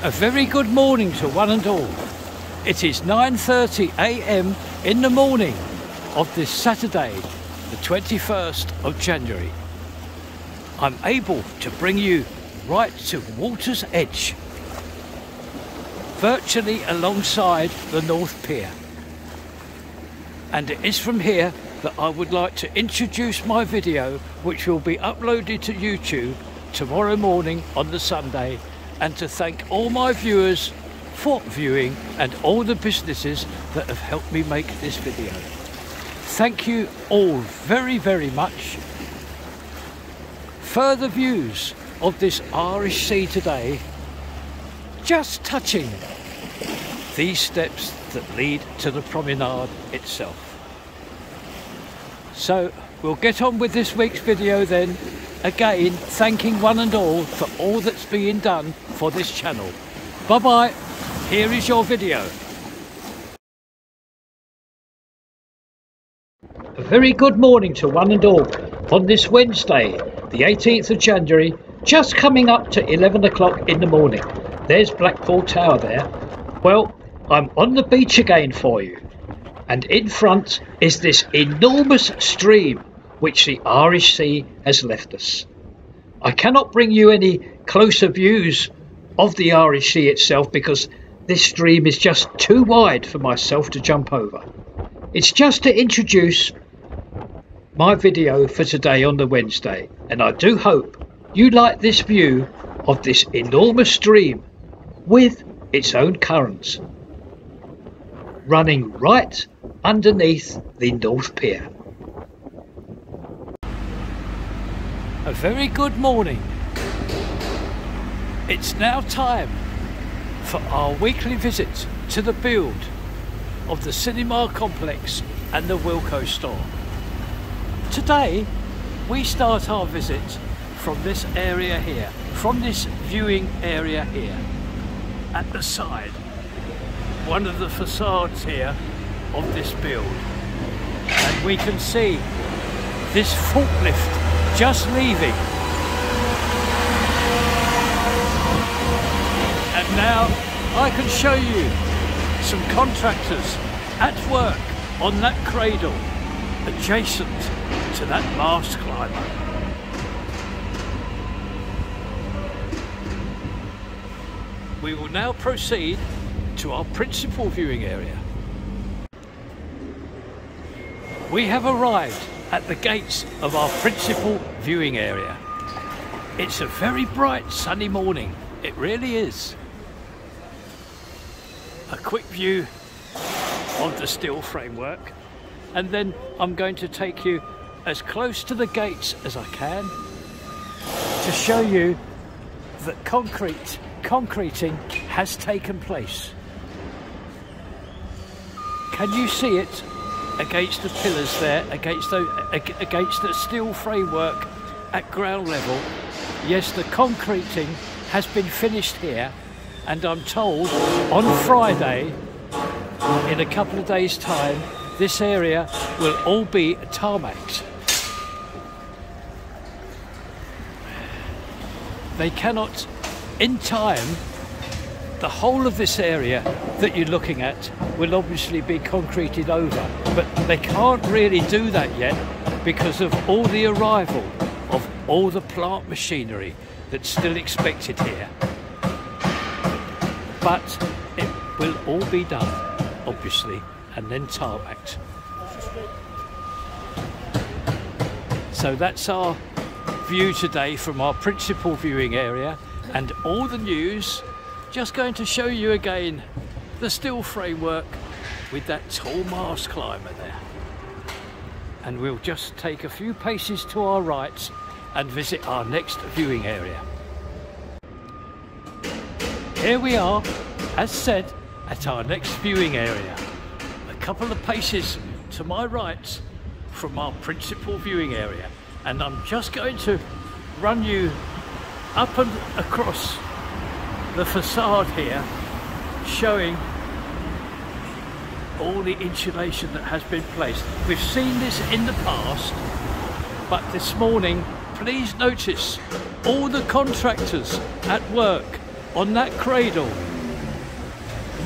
A very good morning to one and all. It is 9:30 a.m. in the morning of this Saturday, the 21st of January. I'm able to bring you right to Water's Edge, virtually alongside the North Pier. And it is from here that I would like to introduce my video, which will be uploaded to YouTube tomorrow morning on the Sunday, and to thank all my viewers for viewing and all the businesses that have helped me make this video. Thank you all very, very much. Further views of this Irish Sea today, just touching these steps that lead to the promenade itself. So we'll get on with this week's video then, again thanking one and all for all that's being done for this channel. Bye bye, here is your video. A very good morning to one and all on this Wednesday, the 18th of January, just coming up to 11 o'clock in the morning. There's Blackpool Tower there. Well, I'm on the beach again for you, and in front is this enormous stream which the Irish Sea has left us. I cannot bring you any closer views of the Irish Sea itself because this stream is just too wide for myself to jump over. It's just to introduce my video for today on the Wednesday, and I do hope you like this view of this enormous stream with its own currents running right underneath the North Pier. A very good morning. It's now time for our weekly visit to the build of the cinema complex and the Wilko store. Today we start our visit from this area here, from this viewing area here at the side, one of the facades here of this build, and we can see this forklift just leaving, and now I can show you some contractors at work on that cradle adjacent to that mast climber. We will now proceed to our principal viewing area. We have arrived at the gates of our principal viewing area. It's a very bright sunny morning, it really is. A quick view of the steel framework, and then I'm going to take you as close to the gates as I can to show you that concreting has taken place. Can you see it against the pillars there, against the steel framework at ground level? Yes, the concreting has been finished here, and I'm told on Friday, in a couple of days' time, this area will all be tarmacked. They cannot, in time, the whole of this area that you're looking at will obviously be concreted over, but they can't really do that yet because of all the arrival of all the plant machinery that's still expected here. But it will all be done, obviously, and then tarmacked. So that's our view today from our principal viewing area, and all the news. Just going to show you again the steel framework with that tall mast climber there, and we'll just take a few paces to our right and visit our next viewing area. Here we are, as said, at our next viewing area, a couple of paces to my right from our principal viewing area, and I'm just going to run you up and across the facade here, showing all the insulation that has been placed. We've seen this in the past, but this morning, please notice all the contractors at work on that cradle,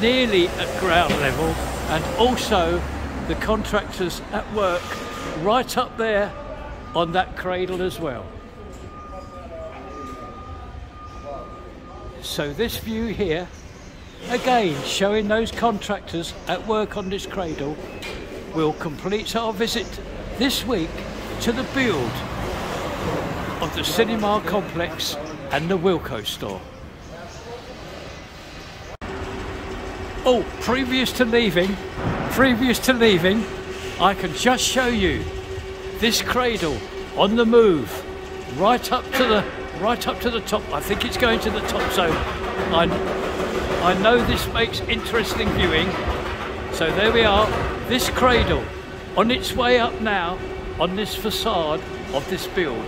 nearly at ground level, and also the contractors at work right up there on that cradle as well. So this view here, again showing those contractors at work on this cradle, will complete our visit this week to the build of the cinema complex and the Wilko store. Oh, previous to leaving, I can just show you this cradle on the move, right up to the top. I think it's going to the top, so I know this makes interesting viewing. So there we are, this cradle on its way up now on this facade of this build.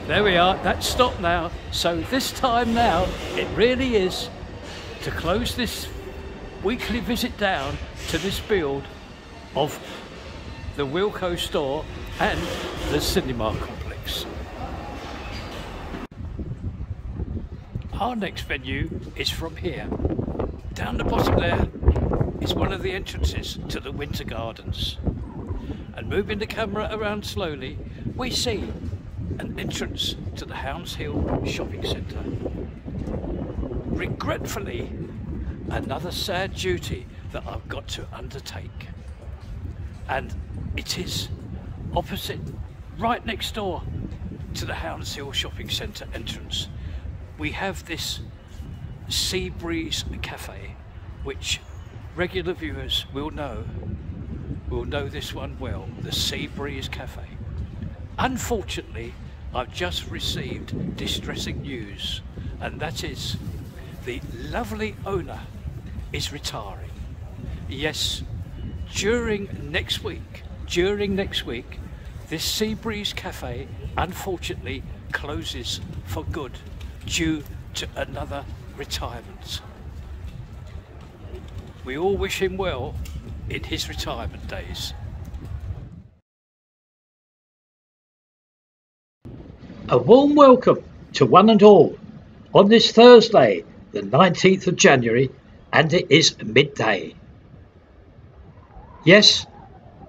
There we are, that's stopped now. So this time now, it really is to close this weekly visit down to this build of the Wilko store and the cinema complex. Our next venue is from here. Down the bottom there is one of the entrances to the Winter Gardens. And moving the camera around slowly, we see an entrance to the Hounds Hill shopping centre. Regretfully, another sad duty that I've got to undertake. And it is opposite, right next door to the Hounds Hill shopping centre entrance. We have this Sea Breeze Cafe, which regular viewers will know this one well, the Sea Breeze Cafe. Unfortunately, I've just received distressing news, and that is the lovely owner is retiring. Yes, during next week, this Sea Breeze Cafe unfortunately closes for good due to another retirement. We all wish him well in his retirement days. A warm welcome to one and all on this Thursday, the 19th of January, and it is midday. Yes,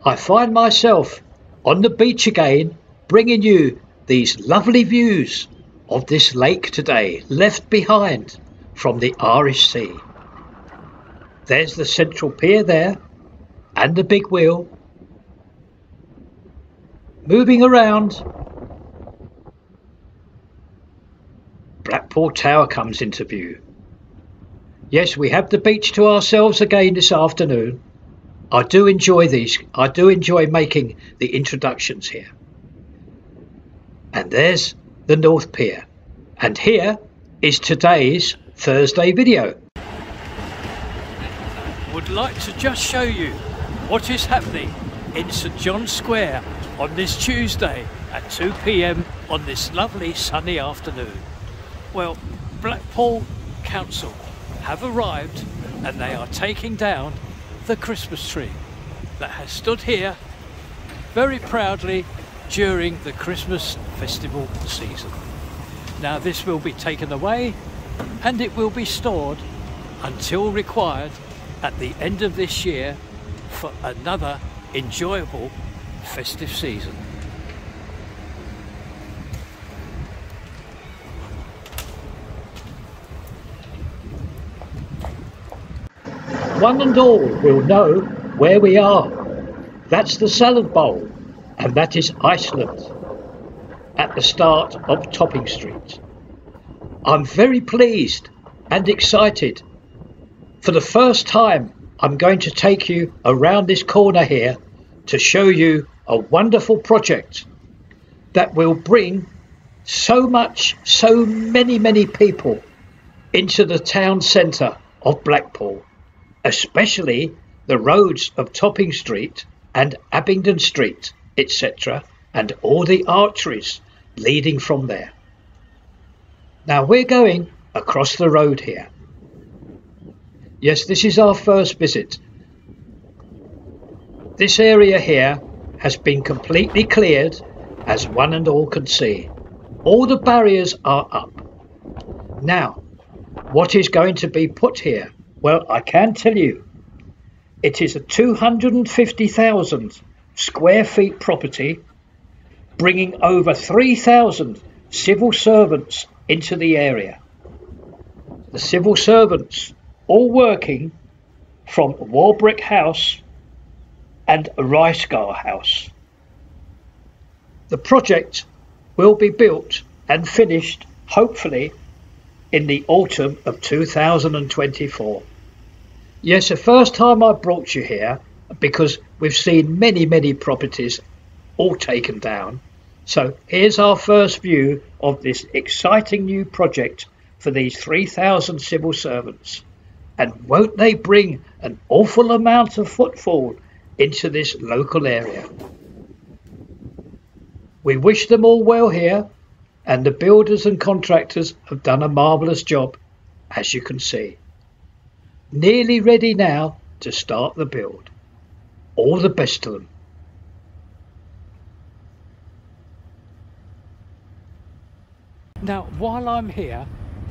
I find myself on the beach again, bringing you these lovely views of this lake today, left behind from the Irish Sea. There's the central pier there, and the big wheel. Moving around, Blackpool Tower comes into view. Yes, we have the beach to ourselves again this afternoon. I do enjoy these. I do enjoy making the introductions here. And there's the North Pier. And here is today's Thursday video. Would like to just show you what is happening in St John's Square on this Tuesday at 2 p.m. on this lovely sunny afternoon. Well, Blackpool Council have arrived and they are taking down the Christmas tree that has stood here very proudly during the Christmas festival season. Now this will be taken away and it will be stored until required at the end of this year for another enjoyable festive season. One and all will know where we are. That's the Salad Bowl, and that is Iceland at the start of Topping Street. I'm very pleased and excited. For the first time, I'm going to take you around this corner here to show you a wonderful project that will bring so many people into the town centre of Blackpool, especially the roads of Topping Street and Abingdon Street, etc., and all the arteries leading from there. Now we're going across the road here. Yes, this is our first visit. This area here has been completely cleared, as one and all can see. All the barriers are up. Now, what is going to be put here? Well, I can tell you. It is a 250,000 square feet property, bringing over 3,000 civil servants into the area. The civil servants all working from Warbrick House and Ricegar House. The project will be built and finished hopefully in the autumn of 2024. Yes, the first time I brought you here, because we've seen many properties all taken down. So here's our first view of this exciting new project for these 3,000 civil servants. And won't they bring an awful amount of footfall into this local area? We wish them all well here, and the builders and contractors have done a marvellous job, as you can see. Nearly ready now to start the build. All the best to them. Now, while I'm here,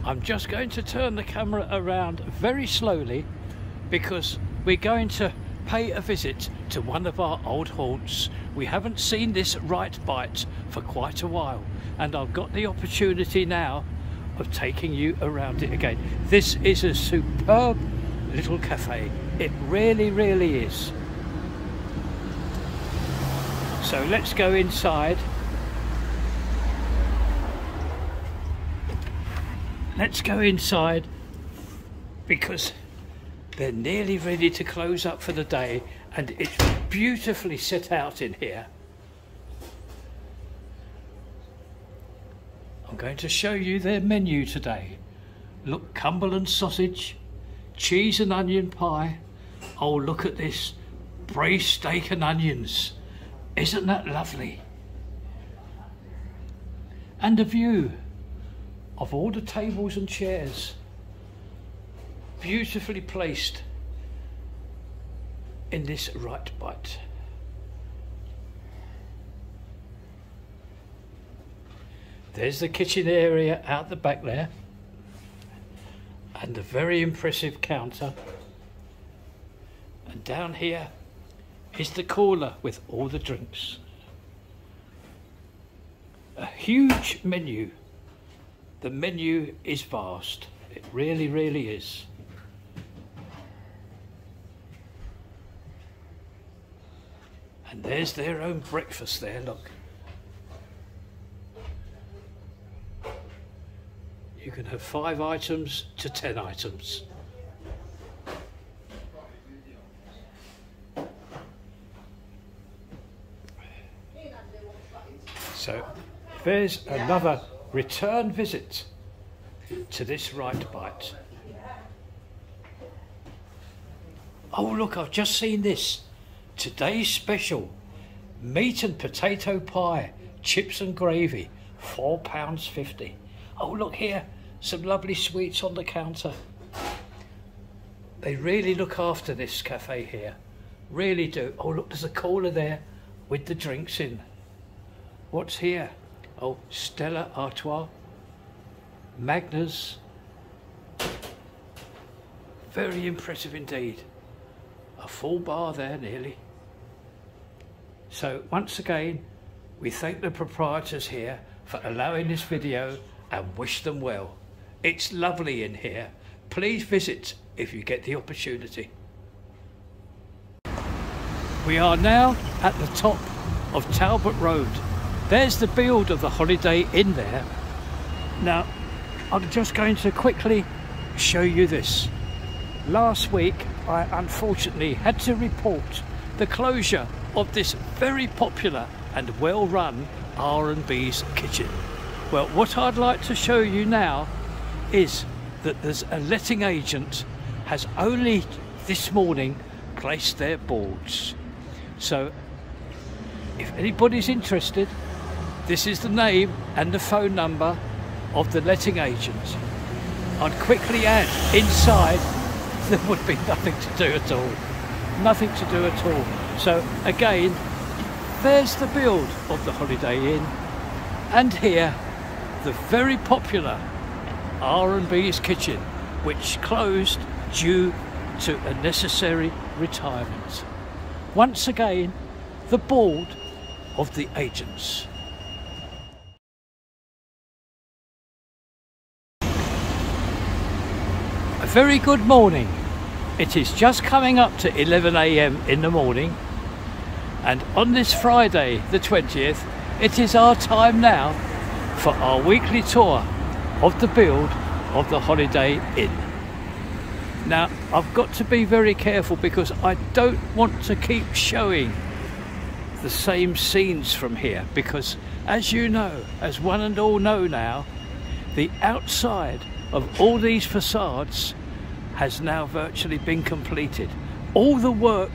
I'm just going to turn the camera around very slowly because we're going to pay a visit to one of our old haunts. We haven't seen this right bite for quite a while, and I've got the opportunity now of taking you around it again. This is a superb little cafe. It really is. So let's go inside. Let's go inside because they're nearly ready to close up for the day, and it's beautifully set out in here. I'm going to show you their menu today. Look, Cumberland sausage, cheese and onion pie. Oh, look at this, braised steak and onions. Isn't that lovely? And a view of all the tables and chairs, beautifully placed in this right bite. There's the kitchen area out the back there, and a very impressive counter, and down here is the cooler with all the drinks. A huge menu. The menu is vast. It really is. And there's their own breakfast there, look. You can have 5 items to 10 items. So there's another return visit to this right bite. Oh look, I've just seen this. Today's special, meat and potato pie, chips and gravy, £4.50. Oh look here, some lovely sweets on the counter. They really look after this cafe here, really do. Oh look, there's a cooler there with the drinks in. What's here? Oh, Stella Artois, Magners. Very impressive indeed. A full bar there nearly. So once again, we thank the proprietors here for allowing this video and wish them well. It's lovely in here. Please visit if you get the opportunity. We are now at the top of Talbot Road. There's the build of the Holiday Inn there. Now, I'm just going to quickly show you this. Last week, I unfortunately had to report the closure of this very popular and well-run R&B's kitchen. Well, what I'd like to show you now is that there's a letting agent has only this morning placed their boards. So, if anybody's interested, this is the name and the phone number of the letting agent. I'd quickly add, inside there would be nothing to do at all. Nothing to do at all. So again, there's the build of the Holiday Inn, and here the very popular R&B's Kitchen, which closed due to a necessary retirement. Once again, the board of the agents. A very good morning. It is just coming up to 11 AM in the morning, and on this Friday the 20th, it is our time now for our weekly tour of the build of the Holiday Inn. Now, I've got to be very careful because I don't want to keep showing the same scenes from here, because as you know, as one and all know now, the outside of all these facades has now virtually been completed. All the work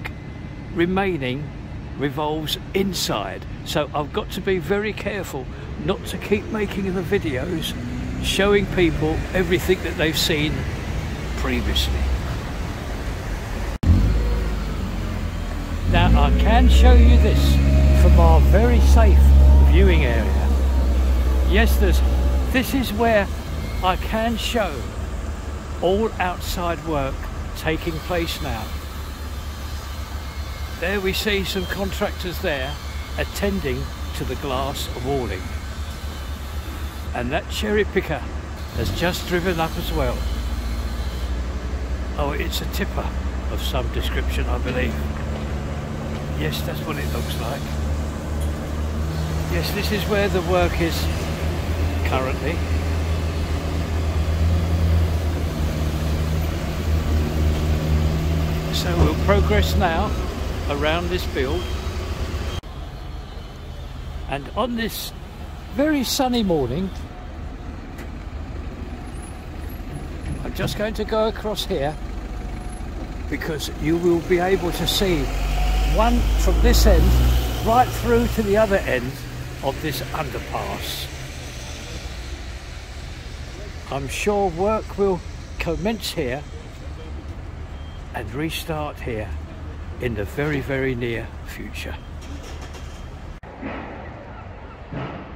remaining revolves inside, so I've got to be very careful not to keep making the videos showing people everything that they've seen previously. Now, I can show you this from our very safe viewing area. Yes, this is where I can show all outside work taking place now. There we see some contractors there attending to the glass walling. And that cherry picker has just driven up as well. Oh, it's a tipper of some description, I believe. Yes, that's what it looks like. Yes, this is where the work is currently. So we'll progress now around this build. And on this very sunny morning, I'm just going to go across here because you will be able to see one from this end right through to the other end of this underpass. I'm sure work will commence here and restart here in the very, very near future.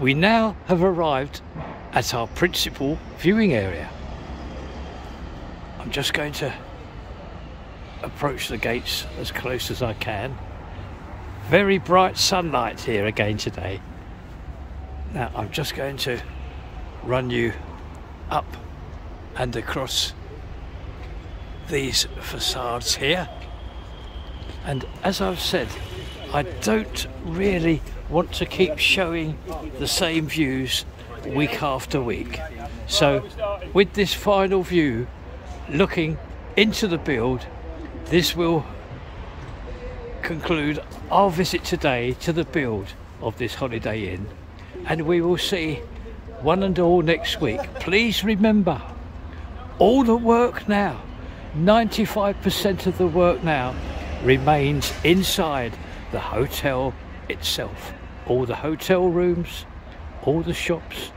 We now have arrived at our principal viewing area. I'm just going to approach the gates as close as I can. Very bright sunlight here again today. Now I'm just going to run you up and across these facades here, and as I've said, I don't really want to keep showing the same views week after week. So with this final view looking into the build, this will conclude our visit today to the build of this Holiday Inn, and we will see one and all next week. Please remember, all the work now, 95% of the work now remains inside the hotel itself. All the hotel rooms, all the shops,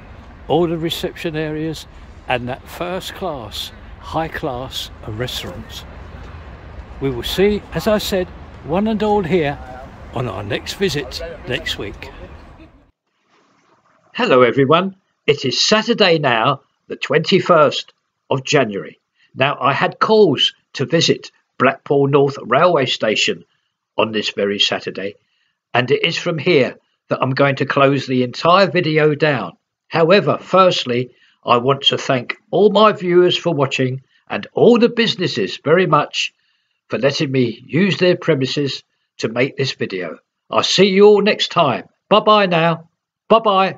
all the reception areas, and that first class, high class restaurants. We will see, as I said, one and all here on our next visit next week. Hello everyone, it is Saturday now, the 21st of January. Now, I had calls to visit Blackpool North Railway Station on this very Saturday, and it is from here that I'm going to close the entire video down. However, firstly, I want to thank all my viewers for watching, and all the businesses very much for letting me use their premises to make this video. I'll see you all next time. Bye bye now. Bye bye.